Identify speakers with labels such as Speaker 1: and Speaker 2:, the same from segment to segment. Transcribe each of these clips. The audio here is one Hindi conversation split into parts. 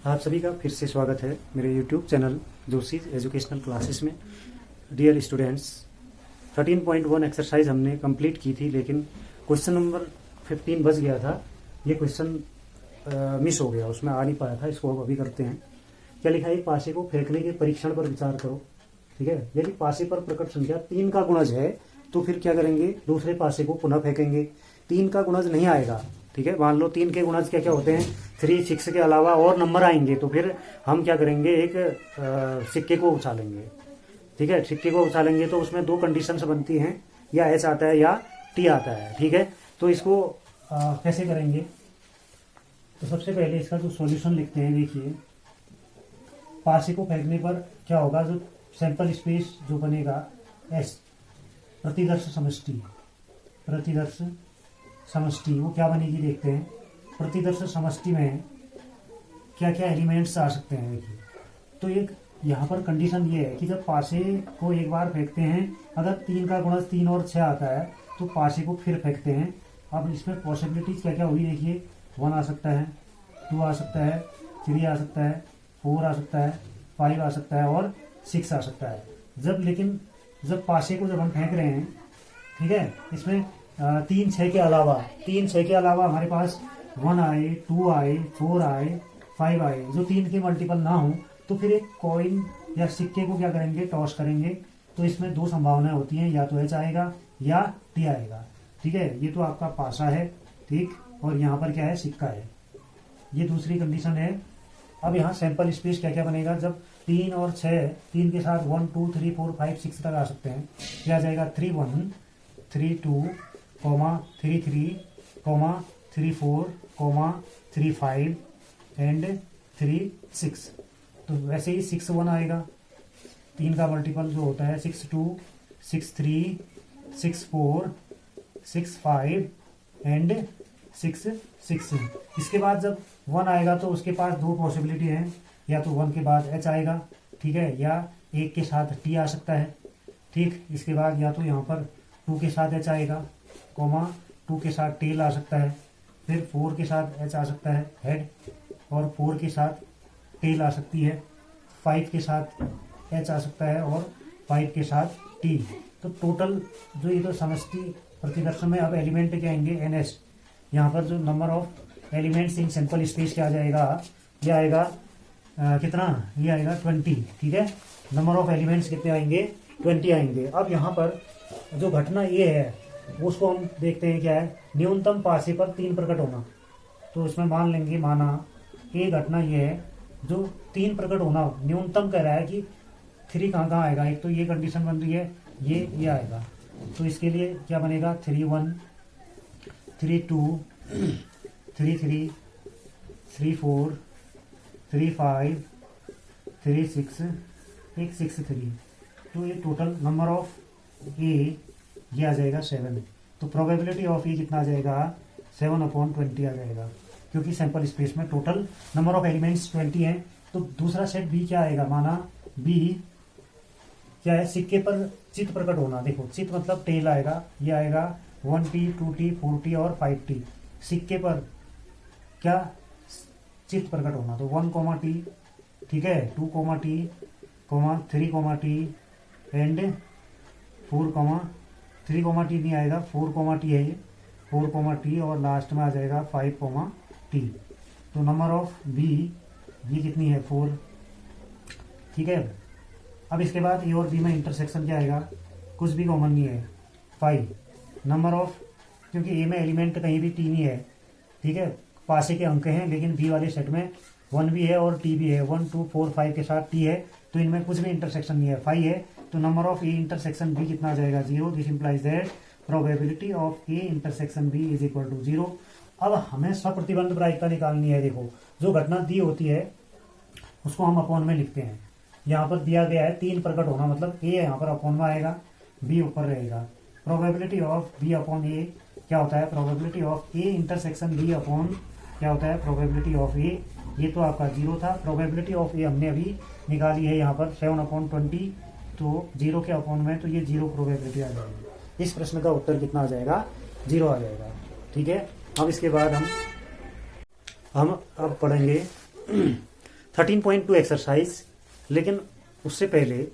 Speaker 1: आप सभी का फिर से स्वागत है मेरे YouTube channel Joshi educational classes में। डियर स्टूडेंट्स, 13.1 एक्सरसाइज हमने कंप्लीट की थी, लेकिन क्वेश्चन नंबर 15 बच गया था। ये क्वेश्चन मिस हो गया, उसमें आ नहीं पाया था। इसको अब अभी करते हैं। क्या लिखा है? एक पासे को फेंकने के परीक्षण पर विचार करो। ठीक है, यदि पासे पर प्रकट संख्या 3 का गुणज है तो फिर क्या करेंगे? दूसरे पासे को पुनः फेंकेंगे। 3 का गुणज नहीं आएगा। ठीक है, मान लो 3 के गुणज क्या क्या होते हैं? 3, 6 के अलावा और नंबर आएंगे तो फिर हम क्या करेंगे? एक सिक्के को उछालेंगे। ठीक है, सिक्के को उछालेंगे तो उसमें 2 कंडीशंस बनती हैं, या एच आता है या टी आता है। ठीक है, तो इसको कैसे करेंगे? तो सबसे पहले इसका जो सॉल्यूशन लिखते हैं, देखिए पासे को फेंकने पर क्या होगा? जो सैंपल स्पेस जो बनेगा एस, प्रतिदर्श समष्टि वो क्या बनेगी देखते हैं। प्रतिदर्श समष्टि में क्या क्या एलिमेंट्स आ सकते हैं देखिए। तो एक यहाँ पर कंडीशन ये है कि जब पासे को एक बार फेंकते हैं, अगर 3 का गुणज 3 और 6 आता है तो पासे को फिर फेंकते हैं। अब इसमें पॉसिबिलिटीज क्या क्या हुई देखिए। 1 आ सकता है, 2 आ सकता है, 3 आ सकता है, 4 आ सकता है, 5 आ सकता है और 6 आ सकता है। जब पासे को जब हम फेंक रहे हैं, ठीक है, इसमें 3, 6 के अलावा हमारे पास 1 आए, 2 आए, 4 आए, 5 आए, जो 3 के मल्टीपल ना हो तो फिर एक कॉइन या सिक्के को क्या करेंगे? टॉस करेंगे। तो इसमें 2 संभावनाएं होती हैं, या तो एच आएगा या टी आएगा। ठीक है, ये तो आपका पासा है, ठीक, और यहाँ पर क्या है? सिक्का है। ये दूसरी कंडीशन है। अब यहाँ सैंपल स्पेस क्या क्या बनेगा? जब 3 और 6, 3 के साथ 1, 2, 3, 4, 5, 6 तक आ सकते हैं। क्या आ जाएगा? 3, 1, 3, 2, 3, 3, 3, 4, 3, 5 एंड 3, 6। तो वैसे ही 6, 1 आएगा। 3 का मल्टीपल जो होता है 6, 2, 6, 3, 6, 4, 6, 5 एंड 6, 6। इसके बाद जब 1 आएगा तो उसके पास 2 पॉसिबिलिटी हैं, या तो 1 के बाद एच आएगा, ठीक है, या 1 के साथ टी आ सकता है। ठीक, इसके बाद या तो यहाँ पर 2 के साथ एच आएगा, 2 के साथ टेल आ सकता है, फिर 4 के साथ एच आ सकता है हेड, और 4 के साथ टेल आ सकती है, 5 के साथ एच आ सकता है और 5 के साथ टी। तो टोटल जो ये तो समष्टि प्रतिदर्श में अब एलिमेंट क्या आएंगे? एनएस। यहाँ पर जो number of elements in sample space क्या आ जाएगा? ये आएगा कितना? ये आएगा 20। ठीक है, नंबर ऑफ एलिमेंट्स कितने आएंगे? 20 आएंगे। अब यहाँ पर जो घटना ये है उसको हम देखते हैं क्या है। न्यूनतम पासे पर 3 प्रकट होना। तो इसमें मान लेंगे, माना ये घटना ये है, जो 3 प्रकट होना न्यूनतम कह रहा है कि 3 कहाँ आएगा? एक तो ये कंडीशन बन रही है, ये आएगा। तो इसके लिए क्या बनेगा? 3, 1, 3, 2, 3, 3, 3, 4, 3, 5, 3, 6, 6, 3। तो ये टोटल नंबर ऑफ ये आ जाएगा 7। तो प्रोबेबिलिटी ऑफ ये कितना आ जाएगा? 7/20 आ जाएगा, क्योंकि सैंपल स्पेस में टोटल नंबर ऑफ एलिमेंट्स 20 हैं। तो दूसरा सेट बी क्या आएगा? माना बी क्या है? सिक्के पर चित्त प्रकट होना। देखो, चित्त मतलब टेल आएगा। ये आएगा 1T, 2T, 4T और 5T। सिक्के पर क्या? चित्त प्रकट होना। तो 1, T, ठीक है, 2, T, 3, T एंड 4, 3, T नहीं आएगा, 4, T है ये, 4, T और लास्ट में आ जाएगा 5, T। तो नंबर ऑफ बी ये कितनी है? 4। ठीक है, अब इसके बाद ए और बी में इंटरसेक्शन क्या आएगा? कुछ भी कॉमन नहीं है, 5। नंबर ऑफ, क्योंकि ए में एलिमेंट कहीं भी टी नहीं है, ठीक है, पासे के अंक हैं, लेकिन बी वाले सेट में 1 भी है और टी भी है। 1, 2, 4, 5 के साथ टी है, तो इनमें कुछ भी इंटरसेक्शन नहीं है, 5 है। तो number of A intersection B कितना आ जाएगा? 0। This implies that probability of A intersection B is equal to 0। अब हमें स्वप्रतिबंध प्रायिकता निकालनी है। देखो, जो घटना दी होती है उसको हम अपॉन में लिखते हैं। यहाँ पर दिया गया है 3 प्रकट होना, मतलब ए यहाँ पर अपॉन में आएगा, बी ऊपर रहेगा। Probability of B upon A क्या होता है? Probability of A intersection B upon क्या होता है? Probability of A. ये तो आपका 0 था। प्रोबेबिलिटी ऑफ ए हमने अभी निकाली है यहाँ पर 7/20। तो 0 के अपॉन में, तो ये 0 प्रोबेबिलिटी आ जाएगी। इस प्रश्न का उत्तर कितना आ जाएगा? 0 आ जाएगा। ठीक है, अब इसके बाद हम अब पढ़ेंगे 13.2 एक्सरसाइज। लेकिन उससे पहले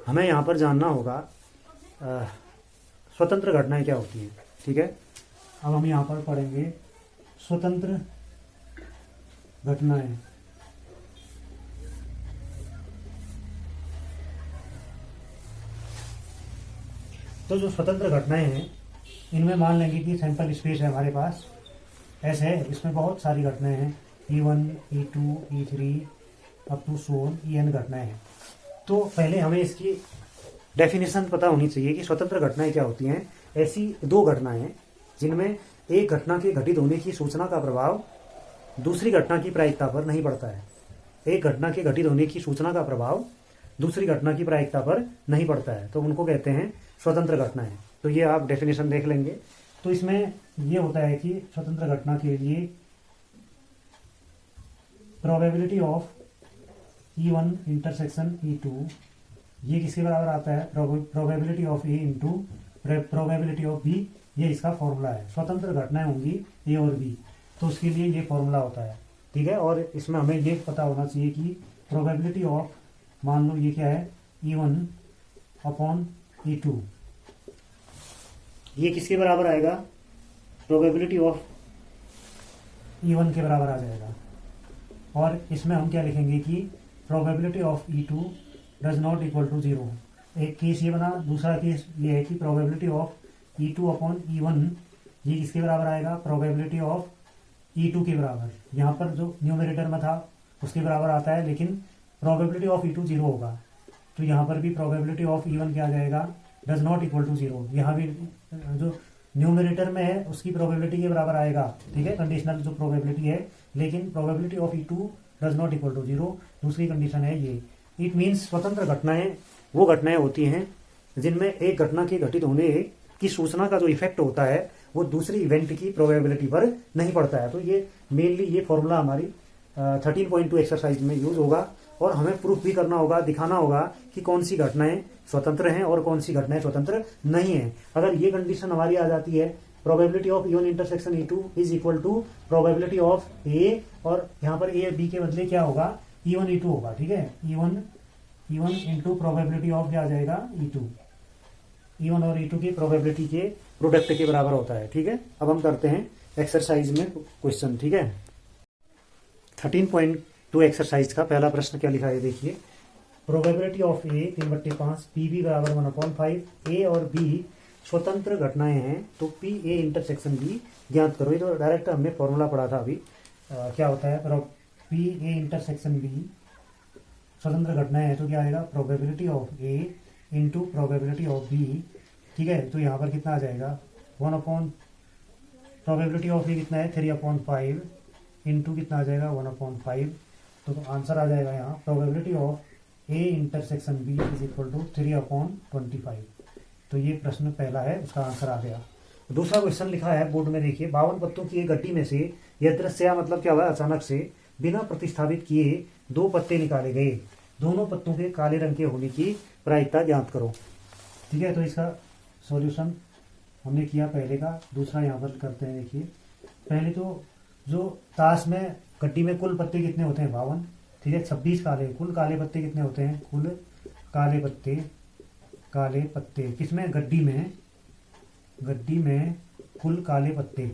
Speaker 1: हमें यहाँ पर जानना होगा स्वतंत्र घटनाएं क्या होती हैं। ठीक है, अब हम यहाँ पर पढ़ेंगे स्वतंत्र घटनाएं। तो जो स्वतंत्र घटनाएं हैं इनमें मान लेंगे कि सैंपल स्पेस है हमारे पास ऐसे है, इसमें बहुत सारी घटनाएं हैं, E1, E2, E3 up to Son EN घटनाएं हैं। तो पहले हमें इसकी डेफिनेशन पता होनी चाहिए कि स्वतंत्र घटनाएं क्या होती हैं। ऐसी दो घटनाएं हैं जिनमें एक घटना के घटित होने की सूचना का प्रभाव दूसरी घटना की प्रायिकता पर नहीं पड़ता है। एक घटना के घटित होने की सूचना का प्रभाव दूसरी घटना की प्रायिकता पर नहीं पड़ता है, तो उनको कहते हैं स्वतंत्र घटनाएं। तो ये आप डेफिनेशन देख लेंगे। तो इसमें ये होता है कि स्वतंत्र घटना के लिए probability of E1 intersection E2 ये किसके बराबर आता है, probability of A into probability of B, ये इसका फॉर्मूला है। स्वतंत्र घटनाएं होंगी A और B, तो उसके लिए ये फॉर्मूला होता है। ठीक है, और इसमें हमें ये पता होना चाहिए कि प्रोबेबिलिटी ऑफ, मान लो ये क्या है, E1 अपॉन E2, ये किसके बराबर आएगा, प्रोबेबिलिटी ऑफ E1 के बराबर आ जाएगा। और इसमें हम क्या लिखेंगे कि probability of E2 does not equal to 0। एक केस ये बना, दूसरा केस ये है कि probability of E2 upon E1 ये किसके बराबर आएगा, प्रोबेबिलिटी ऑफ E2 के बराबर। यहाँ पर जो न्यूमरेटर में था उसके बराबर आता है, लेकिन प्रोबेबिलिटी ऑफ E2 0 होगा, तो यहाँ पर भी प्रोबेबिलिटी ऑफ E1 क्या आ जाएगा, डज नॉट इक्वल टू 0। यहाँ भी जो न्यूमरेटर में है उसकी प्रोबेबिलिटी के बराबर आएगा। ठीक है, कंडीशनल जो प्रोबेबिलिटी है, लेकिन probability of E2 does not equal to 0 दूसरी कंडीशन है ये। इट मीन्स स्वतंत्र घटनाएं वो घटनाएं होती हैं जिनमें एक घटना के घटित होने की सूचना का जो इफेक्ट होता है वो दूसरी इवेंट की प्रोबेबिलिटी पर नहीं पड़ता है। तो ये मेनली ये फॉर्मूला हमारी 13.2 एक्सरसाइज में यूज होगा, और हमें प्रूफ भी करना होगा, दिखाना होगा कि कौन सी घटनाएं स्वतंत्र हैं और कौन सी घटनाएं स्वतंत्र नहीं है। अगर ये कंडीशन हमारी आ जाती है, probability of E1 intersection E2 is equal to probability of A, और यहाँ पर A B के बदले क्या होगा, E1 E2 होगा। ठीक है, E1 इंटू प्रोबेबिलिटी ऑफ क्या आ जाएगा, E2। E1 और E2 की प्रोबेबिलिटी के प्रोडक्ट के बराबर होता है। ठीक है, अब हम करते हैं एक्सरसाइज में क्वेश्चन। ठीक है, 13.2 एक्सरसाइज का पहला प्रश्न क्या लिखा है, देखिए। प्रोबेबिलिटी ऑफ A 3/5 PB बराबर 1/5। A और B स्वतंत्र घटनाएं हैं, तो P A इंटरसेक्शन B ज्ञात करो। ये तो डायरेक्ट हमने फॉर्मूला पढ़ा था अभी। क्या होता है, P A इंटरसेक्शन B स्वतंत्र घटनाएं हैं, तो क्या आएगा, probability of A into probability of B। ठीक है, तो यहाँ पर कितना आ जाएगा, 1 अपॉन प्रोबेबिलिटी ऑफ A कितना है, 3/5 इंटू कितना आ जाएगा, 1/5। तो आंसर आ जाएगा यहाँ probability of A intersection B is equal to 3/25। तो ये प्रश्न पहला है, उसका आंसर आ गया। दूसरा क्वेश्चन लिखा है बोर्ड में, देखिए। 52 पत्तों की एक गड्डी में से यादृच्छया, मतलब क्या हुआ, अचानक से बिना प्रतिस्थापित किए 2 पत्ते निकाले गए। दोनों पत्तों के काले रंग के होने की प्रायिकता ज्ञात करो। ठीक है, तो इसका सॉल्यूशन हमने किया पहले का, दूसरा यहाँ पर करते हैं। देखिए, पहले तो जो ताश में गड्डी में कुल पत्ते कितने होते हैं, 52। ठीक है, 26 काले, कुल काले पत्ते कितने होते हैं, कुल काले पत्ते किसमें, गड्डी में कुल काले पत्ते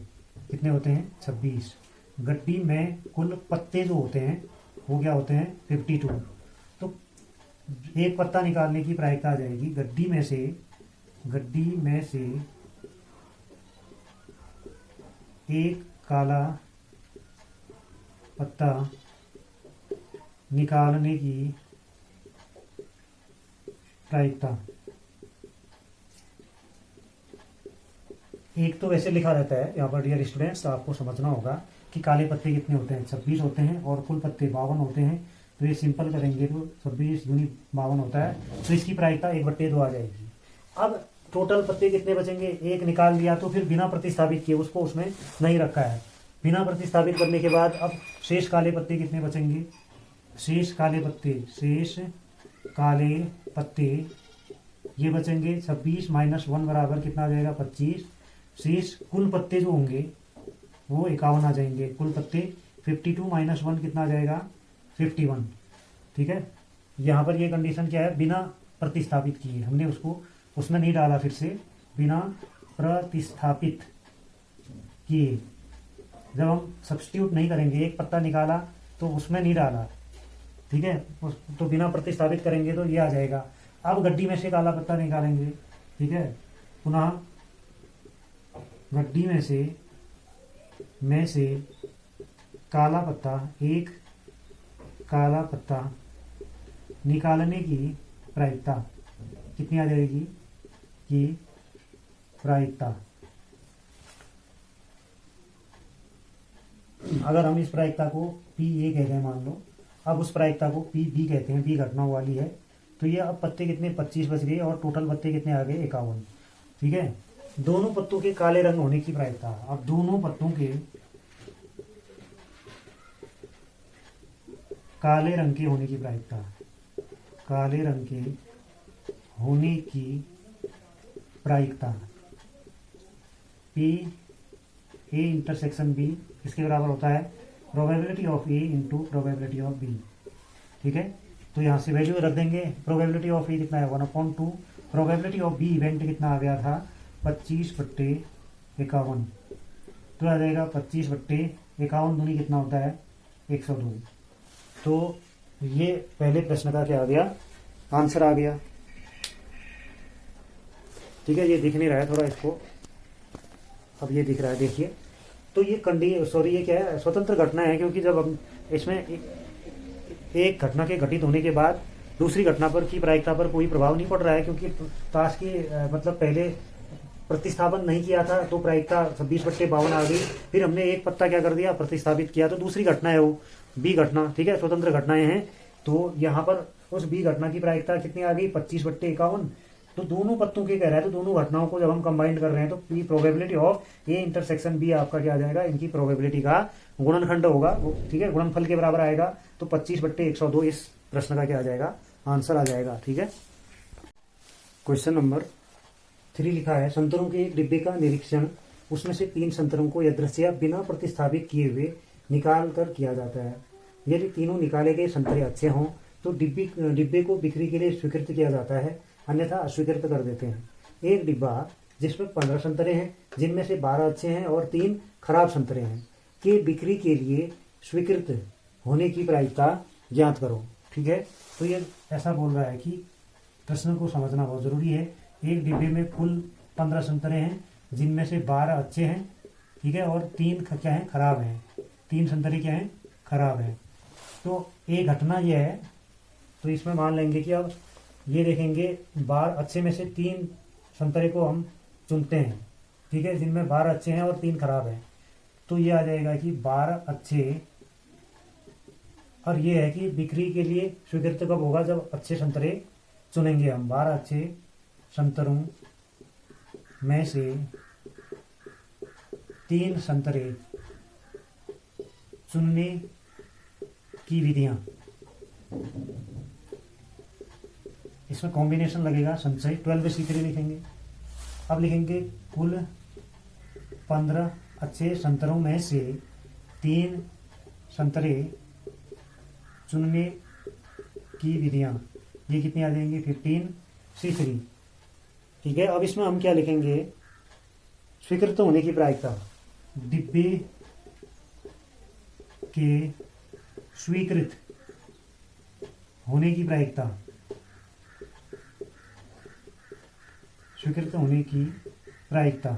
Speaker 1: कितने होते हैं, 26। गड्डी में कुल पत्ते जो होते हैं वो क्या होते हैं, 52। तो एक पत्ता निकालने की प्रायिकता आ जाएगी, गड्डी में से एक काला पत्ता निकालने की प्रायिकता। एक तो वैसे लिखा रहता है यहाँ पर, डियर स्टूडेंट्स, आपको समझना होगा कि काले पत्ते कितने होते हैं, 26 होते हैं, और कुल पत्ते 52 होते हैं। तो ये सिंपल करेंगे तो 26 यूनिट 52 होता है, तो इसकी प्रायिकता 1/2 आ जाएगी। अब टोटल पत्ते कितने बचेंगे, एक निकाल लिया, तो फिर बिना प्रतिस्थापित किए उसको उसमें नहीं रखा है। बिना प्रतिस्थापित करने के बाद अब शेष काले पत्ते कितने बचेंगे, शेष काले पत्ते ये बचेंगे 26 - 1 बराबर कितना आ जाएगा, 25। शेष कुल पत्ते जो होंगे वो 51 आ जाएंगे। कुल पत्ते 52 - 1 कितना आ जाएगा, 51। ठीक है, यहाँ पर ये कंडीशन क्या है, बिना प्रतिस्थापित किए हमने उसको उसमें नहीं डाला, फिर से बिना प्रतिस्थापित किए, जब हम सब्स्टिट्यूट नहीं करेंगे, एक पत्ता निकाला तो उसमें नहीं डाला, ठीक है, तो बिना प्रतिस्थापित करेंगे तो ये आ जाएगा। अब गड्डी में से काला पत्ता निकालेंगे, ठीक है, पुनः गड्डी में से काला पत्ता, एक काला पत्ता निकालने की प्रायिकता कितनी आ जाएगी, कि प्रायिकता, अगर हम इस प्रायिकता को पी ए कहते हैं मान लो, अब उस प्रायिकता को पी बी कहते हैं, बी घटना वाली है, तो ये अब पत्ते कितने 25 बच गए और टोटल पत्ते कितने आ गए 51। ठीक है, दोनों पत्तों के काले रंग होने की प्रायिकता, अब दोनों पत्तों के काले रंग के होने की प्रायिकता, काले रंग के होने की प्रायिकता पी ए इंटरसेक्शन बी इसके बराबर होता है probability of A into probability of B. ठीक है, तो यहाँ से वैल्यू रख देंगे, प्रोबेबिलिटी ऑफ ए कितना है 1/2, प्रोबेबिलिटी ऑफ बी इवेंट कितना आ गया था 25/51, तो आ जाएगा 25/51 दूनी कितना होता है 102। तो ये पहले प्रश्न का क्या आ गया, आंसर आ गया। ठीक है, ये दिख नहीं रहा है थोड़ा इसको, अब ये दिख रहा है, देखिए। तो ये ये क्या है, स्वतंत्र घटना है, क्योंकि जब हम इसमें एक घटना के घटित होने के बाद दूसरी घटना पर की प्रायिकता पर कोई प्रभाव नहीं पड़ रहा है, क्योंकि ताश की मतलब पहले प्रतिस्थापन नहीं किया था तो प्रायिकता 26/52 आ गई, फिर हमने एक पत्ता क्या कर दिया प्रतिस्थापित किया, तो दूसरी घटना है वो बी घटना। ठीक है, स्वतंत्र घटनाएं हैं, तो यहाँ पर उस बी घटना की प्रायिकता कितनी आ गई 25/51। तो दोनों पत्तों के कह रहा है, तो दोनों घटनाओं को जब हम कंबाइंड कर रहे हैं तो P probability of A intersection B आपका क्या आ जाएगा, इनकी प्रोबेबिलिटी का गुणनखंड होगा वो। ठीक है, गुणनफल के बराबर आएगा, तो 25/102 इस प्रश्न का क्या आ जाएगा, आंसर आ जाएगा। ठीक है, क्वेश्चन नंबर 3 लिखा है, संतरों के एक डिब्बे का निरीक्षण, उसमें से 3 संतरों को यदृच्छया बिना प्रतिस्थापित किए हुए निकाल कर किया जाता है। यदि तीनों निकाले गए संतरे अच्छे हों तो डिब्बे को बिक्री के लिए स्वीकृत किया जाता है, अन्यथा अस्वीकृत कर देते हैं। एक डिब्बा जिसमें 15 संतरे हैं, जिनमें से 12 अच्छे हैं और 3 खराब संतरे हैं, के बिक्री के लिए स्वीकृत होने की प्रायिकता ज्ञात करो। ठीक है, तो ये ऐसा बोल रहा है कि प्रश्न को समझना बहुत जरूरी है। एक डिब्बे में कुल 15 संतरे हैं, जिनमें से 12 अच्छे हैं, ठीक है, और 3 क्या हैं, खराब हैं। 3 संतरे क्या हैं, खराब हैं। तो एक घटना यह है, तो इसमें मान लेंगे कि अब ये देखेंगे 12 अच्छे में से 3 संतरे को हम चुनते हैं, ठीक है, जिनमें 12 अच्छे हैं और 3 खराब हैं, तो ये आ जाएगा कि 12 अच्छे, और ये है कि बिक्री के लिए स्वीकृत कब होगा, जब अच्छे संतरे चुनेंगे हम। 12 अच्छे संतरों में से 3 संतरे चुनने की विधियां, इसमें कॉम्बिनेशन लगेगा संचय 12/3 लिखेंगे। अब लिखेंगे कुल 15 अच्छे संतरों में से 3 संतरे चुनने की विधियां, ये कितनी आ जाएंगी 15/3। ठीक है, अब इसमें हम क्या लिखेंगे, स्वीकृत होने की प्रायिकता, डिब्बे के स्वीकृत होने की प्रायिकता, स्वीकृत होने की प्रायिकता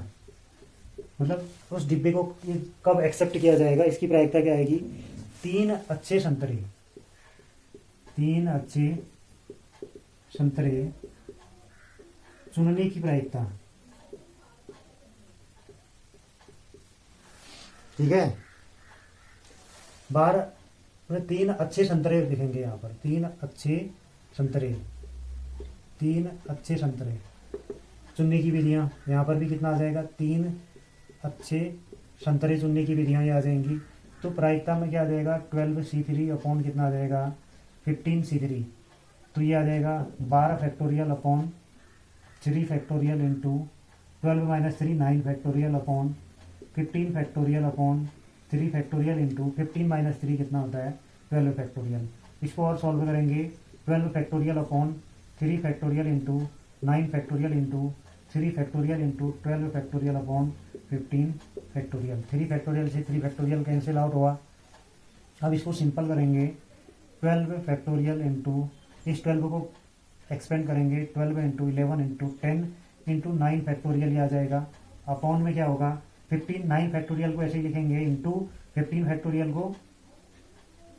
Speaker 1: मतलब उस डिब्बे को कब एक्सेप्ट किया जाएगा, इसकी प्रायिकता क्या आएगी, 3 अच्छे संतरे, 3 अच्छे संतरे चुनने की प्रायिकता। ठीक है, 3 अच्छे संतरे लिखेंगे यहाँ पर, 3 अच्छे संतरे, 3 अच्छे संतरे चुनने की विधियाँ, यहाँ पर भी कितना आ जाएगा, 3 अच्छे संतरे चुनने की विधियाँ ये आ जाएंगी। तो प्रायिकता में क्या आ जाएगा 12/3 अपॉन कितना आ जाएगा 15/3, तो ये आ जाएगा 12 factorial upon 3 factorial into 12 - 3 9 factorial upon 15 factorial upon 3 factorial into 15 - 3 कितना होता है 12 फैक्टोरियल। इसको और सॉल्व करेंगे 12 factorial upon 3 factorial into 9 factorial into 3 factorial into 12 factorial upon 15 factorial. 3 factorial से 3 फैक्टोरियल कैंसिल आउट हुआ। अब इसको सिंपल करेंगे 12 फैक्टोरियल इंटू इस 12 को एक्सपेंड करेंगे 12 इंटू 11 इंटू 10 इंटू 9 फैक्टोरियल ये आ जाएगा। अपॉन में क्या होगा 15 9 फैक्टोरियल को ऐसे ही लिखेंगे इंटू 15 फैक्टोरियल को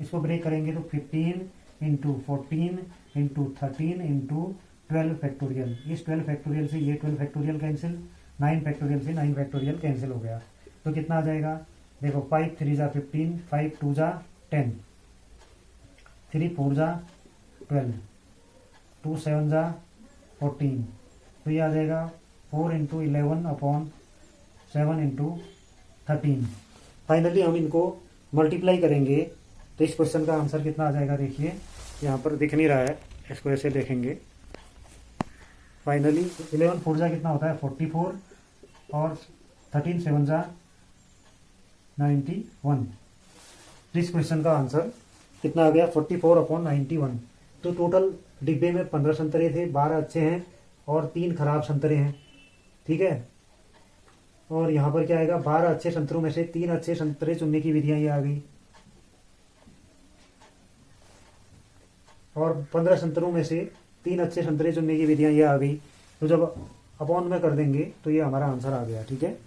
Speaker 1: इसको ब्रेक करेंगे तो 15 इंटू 14 इंटू 13 इंटू 12 फैक्टोरियल। इस 12 फैक्टोरियल से ये 12 फैक्टोरियल कैंसिल, 9 फैक्टोरियल से 9 फैक्टोरियल कैंसिल हो गया। तो कितना आ जाएगा देखो 5 3 जा 15, 5 2 जा 10, 3 4 जा 12, 2 7 जा 14। तो ये आ जाएगा 4 इंटू 11 अपॉन 7 इंटू 13। फाइनली हम इनको मल्टीप्लाई करेंगे तो इस क्वेश्चन का आंसर कितना आ जाएगा देखिए यहाँ पर दिख नहीं रहा है, इसको ऐसे देखेंगे। फाइनली 11 4 जा कितना होता है 44 और 13 7 जा 91। तो इस क्वेश्चन का आंसर कितना आ गया 44 अपॉन 91। तो टोटल डिब्बे में 15 संतरे थे, 12 अच्छे हैं और 3 खराब संतरे हैं, ठीक है। और यहाँ पर क्या आएगा 12 अच्छे संतरों में से 3 अच्छे संतरे चुनने की विधियां ये आ गई और 15 संतरों में से 3 अच्छे संतरे चुनने की विधियां ये आ गई। तो जब अपॉन में कर देंगे तो ये हमारा आंसर आ गया, ठीक है।